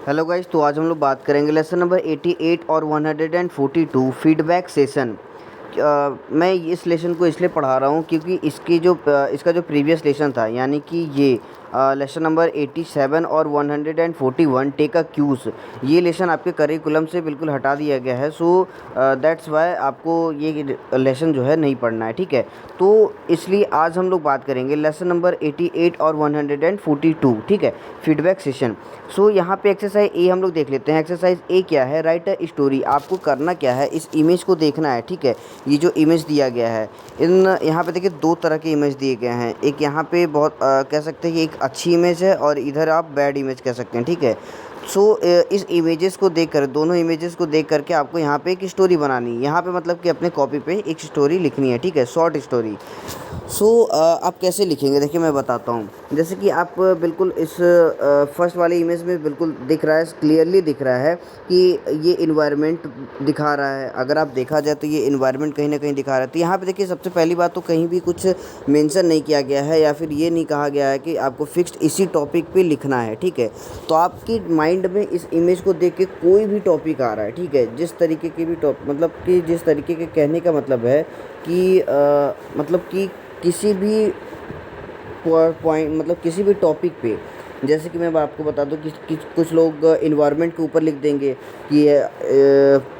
Hello guys, तो आज हम लोग बात करेंगे लेसन नंबर 88 और 142 फीडबैक सेशन। मैं इस लेसन को इसलिए पढ़ा रहा हूँ क्योंकि इसका जो प्रीवियस लेसन था, यानी कि ये लेसन नंबर 87 और 141 टेक अ क्यूज़, ये लेसन आपके करिकुलम से बिल्कुल हटा दिया गया है। सो दैट्स वाई आपको ये लेसन जो है नहीं पढ़ना है, ठीक है। तो इसलिए आज हम लोग बात करेंगे लेसन नंबर 88 और 142, ठीक है, फीडबैक सेशन। सो यहाँ पे एक्सरसाइज ए हम लोग देख लेते हैं। एक्सरसाइज ए क्या है? Right a story. आपको करना क्या है, इस इमेज को देखना है, ठीक है। ये जो इमेज दिया गया है, इन यहाँ पे देखिए दो तरह के इमेज दिए गए हैं। एक यहाँ पे बहुत कह सकते हैं कि एक अच्छी इमेज है और इधर आप बैड इमेज कह सकते हैं, ठीक है। सो इस इमेजेस को देखकर, दोनों इमेजेस को देख करके आपको यहाँ पे एक स्टोरी बनानी है। यहाँ पे मतलब कि अपने कॉपी पे एक स्टोरी लिखनी है, ठीक है, शॉर्ट स्टोरी। सो आप कैसे लिखेंगे, देखिए मैं बताता हूँ। जैसे कि आप बिल्कुल इस फर्स्ट वाले इमेज में बिल्कुल दिख रहा है, क्लियरली दिख रहा है कि ये इन्वायरमेंट दिखा रहा है। अगर आप देखा जाए तो ये इन्वायरमेंट कहीं ना कहीं दिखा रहा है। तो यहाँ पे देखिए सबसे पहली बात तो कहीं भी कुछ मेंशन नहीं किया गया है, या फिर ये नहीं कहा गया है कि आपको फिक्स्ड इसी टॉपिक पे लिखना है, ठीक है। तो आपकी माइंड में इस इमेज को देख के कोई भी टॉपिक आ रहा है, ठीक है, जिस तरीके की भी मतलब कि जिस तरीके के कहने का मतलब है कि मतलब कि किसी भी पॉइंट, मतलब किसी भी टॉपिक पे, जैसे कि मैं आपको बता दूं कि कुछ लोग इन्वायरमेंट के ऊपर लिख देंगे कि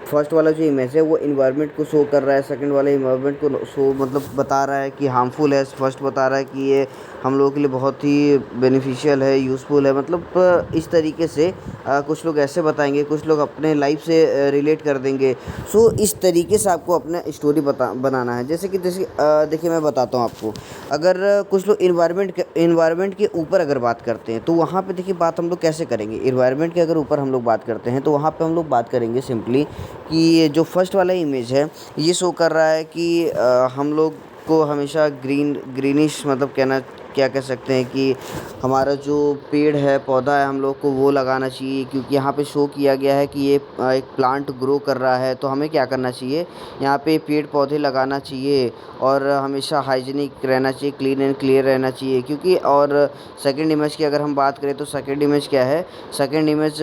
फर्स्ट वाला जो इमेज है वो इन्वायरमेंट को शो कर रहा है, सेकंड वाला इन्वायरमेंट को शो मतलब बता रहा है कि हार्मफुल है, फर्स्ट बता रहा है कि ये हम लोगों के लिए बहुत ही बेनिफिशियल है, यूज़फुल है। मतलब इस तरीके से कुछ लोग ऐसे बताएंगे, कुछ लोग अपने लाइफ से रिलेट कर देंगे। सो इस तरीके से आपको अपना स्टोरी बनाना है। जैसे देखिए मैं बताता हूँ आपको। अगर कुछ लोग इन्वायरमेंट के ऊपर अगर बात करते हैं तो वहाँ पे देखिए बात हम लोग कैसे करेंगे। इन्वायरमेंट के अगर ऊपर हम लोग बात करते हैं तो वहाँ पे हम लोग बात करेंगे सिंपली कि ये जो फर्स्ट वाला इमेज है ये शो कर रहा है कि हम लोग को हमेशा ग्रीनिश, मतलब कहना क्या कह सकते हैं कि हमारा जो पेड़ है, पौधा है, हम लोग को वो लगाना चाहिए। क्योंकि यहाँ पे शो किया गया है कि ये एक प्लांट ग्रो कर रहा है, तो हमें क्या करना चाहिए, यहाँ पे पेड़ पौधे लगाना चाहिए और हमेशा हाइजीनिक रहना चाहिए, क्लीन एंड क्लियर रहना चाहिए। क्योंकि और सेकंड इमेज की अगर हम बात करें तो सेकंड इमेज क्या है, सेकंड इमेज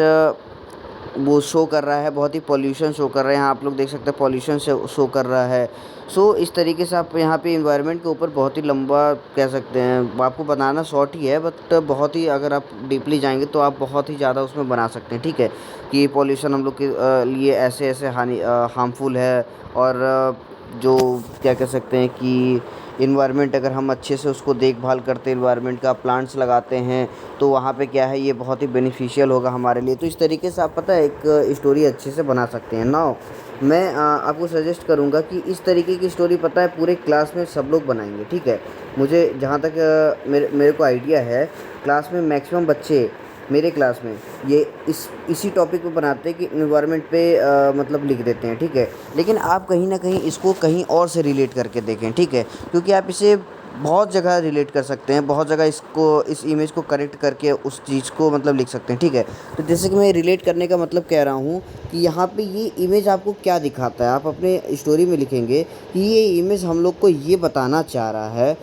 वो शो कर रहा है, बहुत ही पॉल्यूशन शो कर रहा है। यहाँ आप लोग देख सकते हैं पॉल्यूशन से शो कर रहा है। सो इस तरीके से आप यहाँ पे इन्वायरमेंट के ऊपर बहुत ही लंबा कह सकते हैं, आपको बनाना शॉर्ट ही है, बट बहुत ही अगर आप डीपली जाएंगे तो आप बहुत ही ज़्यादा उसमें बना सकते हैं, ठीक है। कि पॉल्यूशन हम लोग के लिए ऐसे ऐसे हार्मफुल है। और जो क्या कह सकते हैं कि इन्वायरमेंट अगर हम अच्छे से उसको देखभाल करते हैं, इन्वायरमेंट का प्लांट्स लगाते हैं, तो वहाँ पे क्या है, ये बहुत ही बेनिफिशियल होगा हमारे लिए। तो इस तरीके से आप पता है एक स्टोरी अच्छे से बना सकते हैं। नाउ मैं आपको सजेस्ट करूँगा कि इस तरीके की स्टोरी पता है पूरे क्लास में सब लोग बनाएंगे, ठीक है। मुझे जहाँ तक मेरे को आइडिया है, क्लास में मैक्सिमम बच्चे मेरे क्लास में ये इसी टॉपिक पे बनाते हैं कि इन्वायरमेंट पे मतलब लिख देते हैं, ठीक है। लेकिन आप कहीं ना कहीं इसको कहीं और से रिलेट करके देखें, ठीक है। क्योंकि आप इसे बहुत जगह रिलेट कर सकते हैं, बहुत जगह इसको, इस इमेज को करेक्ट करके उस चीज़ को मतलब लिख सकते हैं, ठीक है। तो जैसे कि मैं रिलेट करने का मतलब कह रहा हूँ कि यहाँ पे ये इमेज आपको क्या दिखाता है, आप अपने स्टोरी में लिखेंगे कि ये इमेज हम लोग को ये बताना चाह रहा है,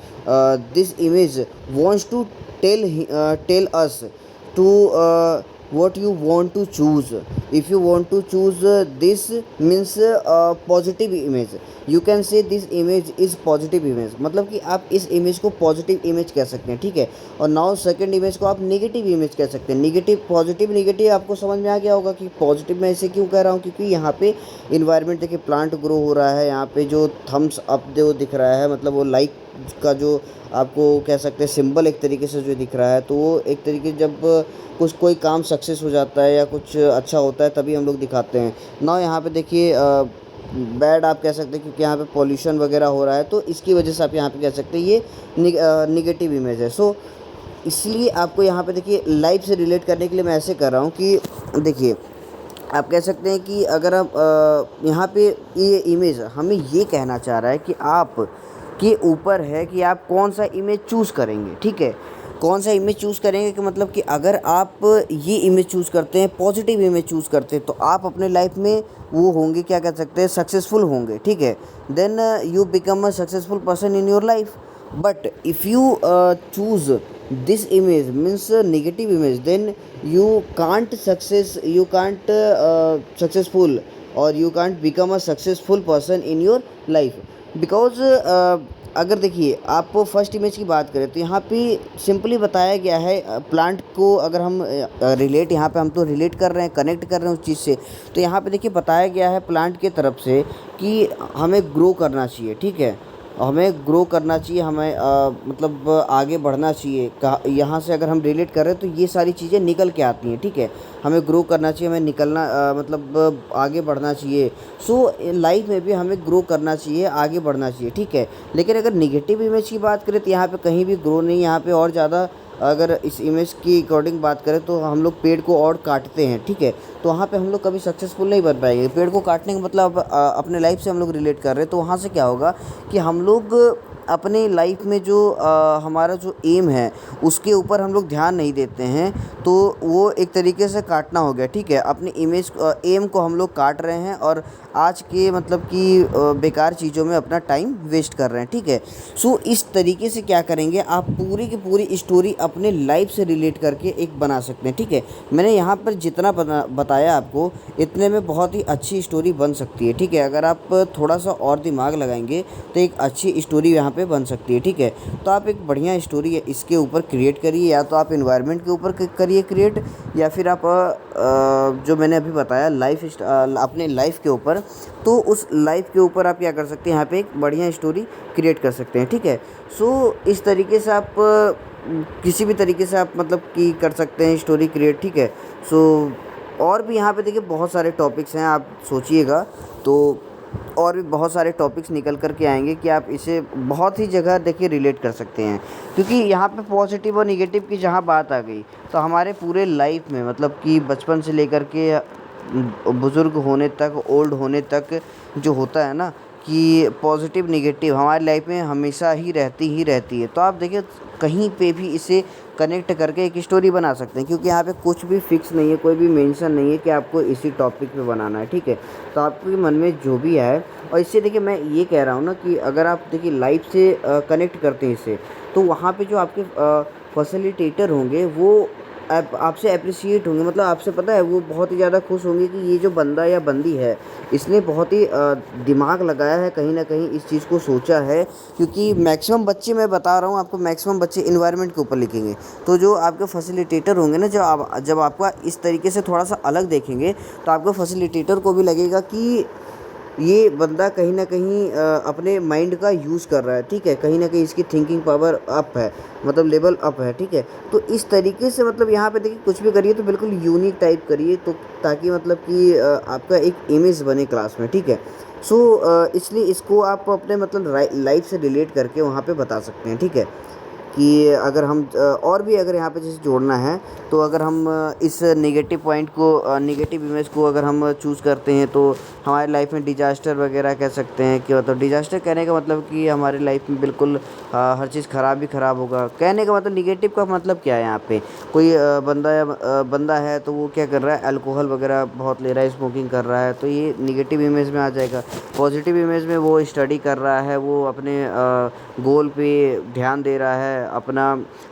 this image wants to tell us to what you want to choose. If you want to choose this means positive image, you can say this image is positive image, मतलब कि आप इस इमेज को पॉजिटिव इमेज कह सकते हैं, ठीक है। और नाउ सेकंड इमेज को आप नेगेटिव इमेज कह सकते हैं। नेगेटिव, पॉजिटिव, नेगेटिव आपको समझ में आ गया होगा कि पॉजिटिव मैं इसे क्यों कह रहा हूँ, क्योंकि यहाँ पे इन्वायरमेंट देखिए प्लांट ग्रो हो रहा है। यहाँ पे जो थम्स अप जो दिख रहा है, मतलब वो लाइक का जो आपको कह सकते हैं सिंबल एक तरीके से जो दिख रहा है, तो वो एक तरीके जब कोई काम सक्सेस हो जाता है या कुछ अच्छा होता है तभी हम लोग दिखाते हैं ना। यहाँ पे देखिए बैड आप कह सकते हैं क्योंकि यहाँ पे पॉल्यूशन वगैरह हो रहा है, तो इसकी वजह से आप यहाँ पे कह सकते हैं ये निगेटिव इमेज है। सो इसलिए आपको यहाँ पे देखिए लाइफ से रिलेट करने के लिए मैं ऐसे कर रहा हूँ कि देखिए आप कह सकते हैं कि अगर आप यहाँ पे ये इमेज हमें ये कहना चाह रहा है कि आप के ऊपर है कि आप कौन सा इमेज चूज़ करेंगे, ठीक है। कौन सा इमेज चूज़ करेंगे कि मतलब कि अगर आप ये इमेज चूज़ करते हैं, पॉजिटिव इमेज चूज़ करते हैं, तो आप अपने लाइफ में वो होंगे, क्या कह सकते हैं, सक्सेसफुल होंगे, ठीक है। Then you become a successful person in your life. But if you choose this image means a negative image, then you can't successful, or you can't become a successful person in your life, because अगर देखिए आप first image की बात करें तो यहाँ पे simply बताया गया है प्लांट को, अगर हम रिलेट यहाँ पे हम तो रिलेट कर रहे हैं, कनेक्ट कर रहे हैं उस चीज़ से, तो यहाँ पे देखिए बताया गया है प्लांट के तरफ से कि हमें ग्रो करना चाहिए, ठीक है, हमें ग्रो करना चाहिए, हमें मतलब आगे बढ़ना चाहिए। कहा यहाँ से अगर हम रिलेट कर रहे हैं तो ये सारी चीज़ें निकल के आती हैं, ठीक है, हमें ग्रो करना चाहिए, हमें निकलना मतलब आगे बढ़ना चाहिए। सो लाइफ में भी हमें ग्रो करना चाहिए, आगे बढ़ना चाहिए, ठीक है। लेकिन अगर निगेटिव इमेज की बात करें तो यहाँ पे कहीं भी ग्रो नहीं, यहाँ पे और ज़्यादा, अगर इस इमेज की अकॉर्डिंग बात करें तो हम लोग पेड़ को और काटते हैं, ठीक है, तो वहाँ पे हम लोग कभी सक्सेसफुल नहीं बन पाएंगे। पेड़ को काटने का मतलब अपने लाइफ से हम लोग रिलेट कर रहे हैं, तो वहाँ से क्या होगा कि हम लोग अपनी लाइफ में जो हमारा जो एम है उसके ऊपर हम लोग ध्यान नहीं देते हैं, तो वो एक तरीके से काटना हो गया, ठीक है। अपनी इमेज एम को हम लोग काट रहे हैं और आज के मतलब कि बेकार चीज़ों में अपना टाइम वेस्ट कर रहे हैं, ठीक है। सो इस तरीके से क्या करेंगे, आप पूरी की पूरी स्टोरी अपने लाइफ से रिलेट करके एक बना सकते हैं, ठीक है। मैंने यहाँ पर जितना बताया आपको, इतने में बहुत ही अच्छी स्टोरी बन सकती है, ठीक है। अगर आप थोड़ा सा और दिमाग लगाएंगे तो एक अच्छी स्टोरी यहाँ पे बन सकती है, ठीक है। तो आप एक बढ़िया स्टोरी इसके ऊपर क्रिएट करिए, या तो आप इन्वायरमेंट के ऊपर करिए क्रिएट, या फिर आप जो मैंने अभी बताया लाइफ अपने लाइफ के ऊपर, तो उस लाइफ के ऊपर आप क्या कर सकते हैं, यहाँ पे एक बढ़िया स्टोरी क्रिएट कर सकते हैं, ठीक है। सो इस तरीके से आप किसी भी तरीके से आप मतलब कि कर सकते हैं स्टोरी क्रिएट, ठीक है। सो और भी यहाँ पे देखिए बहुत सारे टॉपिक्स हैं, आप सोचिएगा तो और भी बहुत सारे टॉपिक्स निकल कर के आएंगे कि आप इसे बहुत ही जगह देखिए रिलेट कर सकते हैं, क्योंकि यहाँ पे पॉजिटिव और निगेटिव की जहाँ बात आ गई, तो हमारे पूरे लाइफ में मतलब कि बचपन से लेकर के बुज़ुर्ग होने तक, ओल्ड होने तक जो होता है ना, कि पॉजिटिव निगेटिव हमारी लाइफ में हमेशा ही रहती है। तो आप देखिए कहीं पे भी इसे कनेक्ट करके एक स्टोरी बना सकते हैं, क्योंकि यहाँ पे कुछ भी फिक्स नहीं है, कोई भी मेंशन नहीं है कि आपको इसी टॉपिक पे बनाना है, ठीक है। तो आपके मन में जो भी आए, और इससे देखिए मैं ये कह रहा हूँ ना कि अगर आप देखिए लाइफ से कनेक्ट करते हैं इसे, तो वहाँ पे जो आपके फैसिलिटेटर होंगे वो आपसे एप्रिशिएट होंगे, मतलब आपसे पता है वो बहुत ही ज़्यादा खुश होंगे कि ये जो बंदा या बंदी है, इसने बहुत ही दिमाग लगाया है, कहीं ना कहीं इस चीज़ को सोचा है। क्योंकि मैक्सिमम बच्चे, मैं बता रहा हूँ आपको, मैक्सिमम बच्चे इन्वायरमेंट के ऊपर लिखेंगे। तो जो आपके फैसिलिटेटर होंगे ना, जब आपका इस तरीके से थोड़ा सा अलग देखेंगे, तो आपको फैसिलिटेटर को भी लगेगा कि ये बंदा कहीं न कहीं अपने माइंड का यूज़ कर रहा है, ठीक है, कहीं न कहीं इसकी थिंकिंग पावर अप है, मतलब लेवल अप है, ठीक है। तो इस तरीके से मतलब यहाँ पे देखिए कुछ भी करिए तो बिल्कुल यूनिक टाइप करिए, तो ताकि मतलब कि आपका एक इमेज बने क्लास में, ठीक है। सो इसलिए इसको आप अपने मतलब लाइफ से रिलेट करके वहाँ पे बता सकते हैं, ठीक है। कि अगर हम और भी अगर यहाँ पे जैसे जोड़ना है, तो अगर हम इस नेगेटिव पॉइंट को, नेगेटिव इमेज को अगर हम चूज़ करते हैं, तो हमारी लाइफ में डिजास्टर वगैरह कह सकते हैं कि मतलब डिजास्टर कहने का मतलब कि हमारी लाइफ में बिल्कुल हर चीज़ ख़राब ही ख़राब होगा। कहने का मतलब निगेटिव का मतलब क्या है, यहाँ पे कोई बंदा है तो वो क्या कर रहा है, अल्कोहल वगैरह बहुत ले रहा है, स्मोकिंग कर रहा है, तो ये निगेटिव इमेज में आ जाएगा। पॉजिटिव इमेज में वो स्टडी कर रहा है, वो अपने गोल पे ध्यान दे रहा है, अपना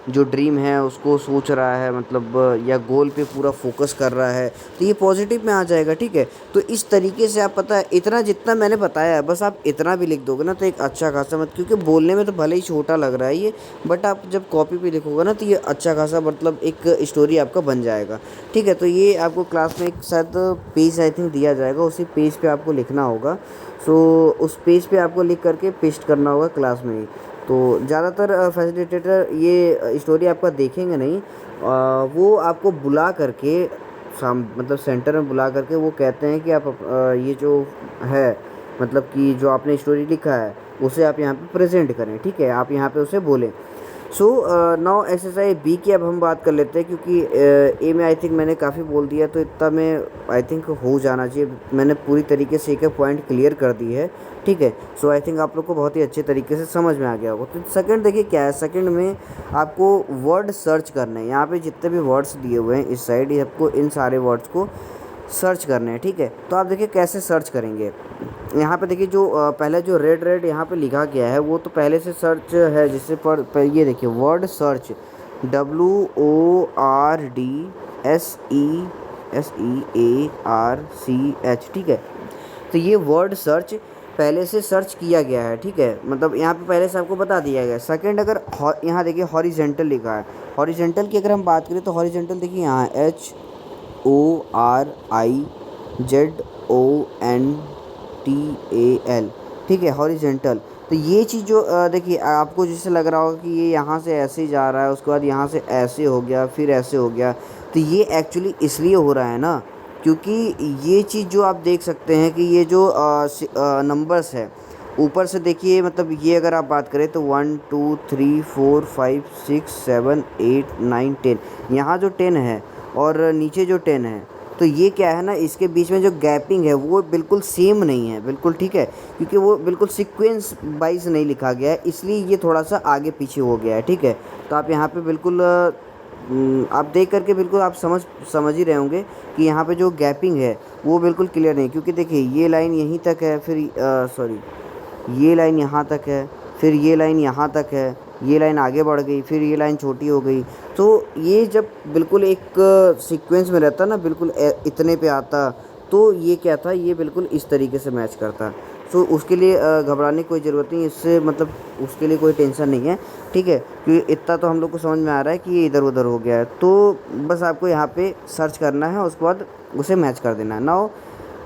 जो ड्रीम है उसको सोच रहा है, मतलब या गोल पे पूरा फोकस कर रहा है, तो ये पॉजिटिव में आ जाएगा, ठीक है। तो इस तरीके से आप पता है इतना जितना मैंने बताया है, बस आप इतना भी लिख दोगे ना तो एक अच्छा खासा, मत क्योंकि बोलने में तो भले ही छोटा लग रहा है ये, बट आप जब कॉपी पे लिखोगे ना तो ये अच्छा खासा मतलब एक स्टोरी आपका बन जाएगा, ठीक है। तो ये आपको क्लास में एक शायद पेज आई थिंक दिया जाएगा, उसी पेज पे आपको लिखना होगा। सो उस पेज पे आपको लिख करके पेस्ट करना होगा क्लास में ही। तो ज़्यादातर फैसिलिटेटर ये स्टोरी आपका देखेंगे नहीं, वो आपको बुला करके मतलब सेंटर में बुला करके वो कहते हैं कि आप ये जो है मतलब कि जो आपने स्टोरी लिखा है उसे आप यहाँ पे प्रेजेंट करें, ठीक है, आप यहाँ पे उसे बोलें। सो नाउ एक्सरसाइज बी की अब हम बात कर लेते हैं, क्योंकि ए में आई थिंक मैंने काफ़ी बोल दिया, तो इतना में आई थिंक हो जाना चाहिए, मैंने पूरी तरीके से एक पॉइंट क्लियर कर दी है, ठीक है। सो आई थिंक आप लोग को बहुत ही अच्छे तरीके से समझ में आ गया होगा। तो सेकंड देखिए क्या है, सेकंड में आपको वर्ड सर्च करने हैं, यहाँ पे जितने भी वर्ड्स दिए हुए हैं इस साइड, ये आपको इन सारे वर्ड्स को सर्च करने हैं, ठीक है। तो आप देखिए कैसे सर्च करेंगे, यहाँ पे देखिए जो पहले जो रेड यहाँ पे लिखा गया है वो तो पहले से सर्च है, जिससे पर ये देखिए वर्ड सर्च, WORDSEARCH, ठीक है। तो ये वर्ड सर्च पहले से सर्च किया गया है, ठीक है, मतलब यहाँ पे पहले से आपको बता दिया गया है। सेकंड, अगर यहाँ देखिए हॉरिजेंटल लिखा है, हॉरिजेंटल की अगर हम बात करें तो हॉरिजेंटल देखिए यहाँ HORIZONTAL, ठीक है, हॉरिजेंटल। तो ये चीज़ जो देखिए आपको जैसे लग रहा होगा कि ये यहाँ से ऐसे जा रहा है, उसके बाद यहाँ से ऐसे हो गया, फिर ऐसे हो गया, तो ये एक्चुअली इसलिए हो रहा है ना, क्योंकि ये चीज़ जो आप देख सकते हैं कि ये जो नंबर्स है ऊपर से देखिए, मतलब ये अगर आप बात करें तो 1 2 3 4 5 6 7 8 9 10, यहाँ जो 10 है और नीचे जो 10 है, तो ये क्या है ना, इसके बीच में जो गैपिंग है वो बिल्कुल सेम नहीं है, बिल्कुल, ठीक है, क्योंकि वो बिल्कुल सीक्वेंस वाइज नहीं लिखा गया है, इसलिए ये थोड़ा सा आगे पीछे हो गया है, ठीक है। तो आप यहाँ पे बिल्कुल आप देख करके बिल्कुल आप समझ ही रहे होंगे कि यहाँ पे जो गैपिंग है वो बिल्कुल क्लियर नहीं, क्योंकि देखिए ये लाइन यहीं तक है, फिर सॉरी ये लाइन यहाँ तक है, फिर ये लाइन यहाँ तक है, ये लाइन आगे बढ़ गई, फिर ये लाइन छोटी हो गई। तो ये जब बिल्कुल एक सीक्वेंस में रहता ना, बिल्कुल इतने पे आता, तो ये क्या था, ये बिल्कुल इस तरीके से मैच करता। सो उसके लिए घबराने की कोई ज़रूरत नहीं, इससे मतलब उसके लिए कोई टेंशन नहीं है, ठीक है, क्योंकि इतना तो हम लोग को समझ में आ रहा है कि ये इधर उधर हो गया है। तो बस आपको यहाँ पे सर्च करना है, उसके बाद उसे मैच कर देना है। नाउ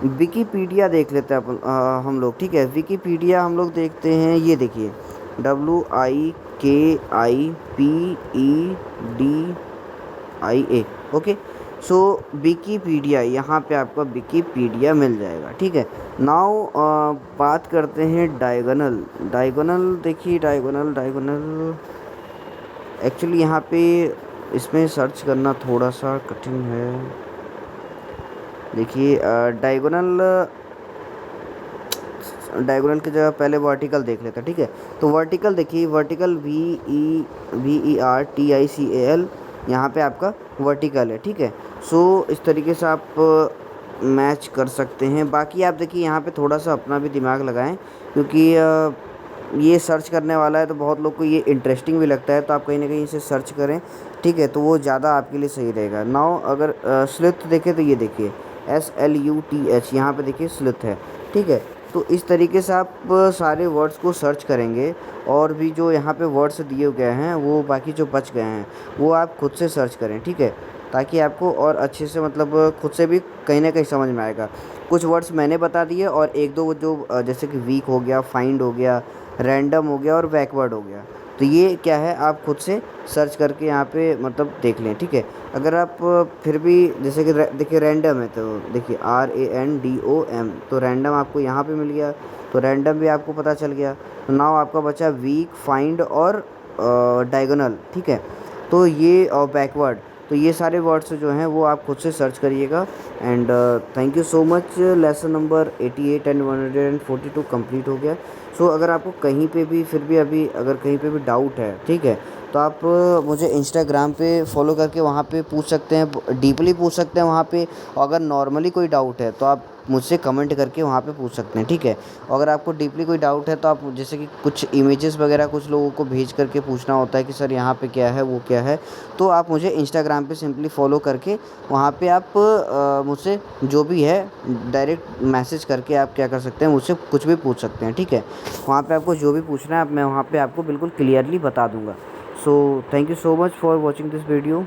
विकीपीडिया देख लेते हैं अपन हम लोग, ठीक है। विकीपीडिया हम लोग देखते हैं, ये देखिए WIKIPEDIA, ओके। सो विकीपीडिया, यहाँ पे आपको विकीपीडिया मिल जाएगा, ठीक है। नाउ बात करते हैं डायगोनल। डायगोनल देखिए, डायगोनल एक्चुअली यहाँ पे इसमें सर्च करना थोड़ा सा कठिन है। देखिए डायगोनल की जगह पहले वर्टिकल देख लेते हैं, ठीक है। तो वर्टिकल देखिए, वर्टिकल VERTICAL, यहाँ पे आपका वर्टिकल है, ठीक है। सो इस तरीके से आप मैच कर सकते हैं। बाकी आप देखिए यहाँ पे थोड़ा सा अपना भी दिमाग लगाएं, क्योंकि ये सर्च करने वाला है तो बहुत लोग को ये इंटरेस्टिंग भी लगता है, तो आप कहीं ना कहीं इसे सर्च करें, ठीक है, तो वो ज़्यादा आपके लिए सही रहेगा। नाउ अगर स्लिथ देखें तो ये देखिए SLUTH, यहाँ पे देखिए स्लिथ है, ठीक है। तो इस तरीके से आप सारे वर्ड्स को सर्च करेंगे, और भी जो यहाँ पे वर्ड्स दिए गए हैं वो बाकी जो बच गए हैं वो आप खुद से सर्च करें, ठीक है, ताकि आपको और अच्छे से मतलब खुद से भी कहीं ना कहीं समझ में आएगा। कुछ वर्ड्स मैंने बता दिए, और एक दो जो जैसे कि वीक हो गया, फाइंड हो गया, रैंडम हो गया और बैकवर्ड हो गया, तो ये क्या है आप खुद से सर्च करके यहाँ पे मतलब देख लें, ठीक है। अगर आप फिर भी जैसे कि देखिए रैंडम है, तो देखिए RANDOM, तो रैंडम आपको यहाँ पे मिल गया, तो रैंडम भी आपको पता चल गया। तो नाउ आपका बचा वीक, फाइंड और डायगोनल, ठीक है, तो ये और बैकवर्ड, तो ये सारे वर्ड्स जो हैं वो आप खुद से सर्च करिएगा। And thank you so much. Lesson number 88 and 142 complete हो गया। सो अगर आपको कहीं पे भी फिर भी अभी अगर कहीं पे भी डाउट है, ठीक है, तो आप मुझे इंस्टाग्राम पे फॉलो करके वहाँ पे पूछ सकते हैं, डीपली पूछ सकते हैं वहाँ पे। और अगर नॉर्मली कोई डाउट है तो आप मुझसे कमेंट करके वहाँ पे पूछ सकते हैं, ठीक है। और अगर आपको डीपली कोई डाउट है तो आप जैसे कि कुछ इमेजेस वगैरह कुछ लोगों को भेज करके पूछना होता है कि सर यहाँ पे क्या है, वो क्या है, तो आप मुझे इंस्टाग्राम पे सिंपली फॉलो करके वहाँ पे आप मुझसे जो भी है डायरेक्ट मैसेज करके आप क्या कर सकते हैं, मुझसे कुछ भी पूछ सकते हैं, ठीक है। वहाँ पे आपको जो भी पूछना है मैं वहाँ पे आपको बिल्कुल क्लियरली बता दूँगा। So thank you so much for watching this video.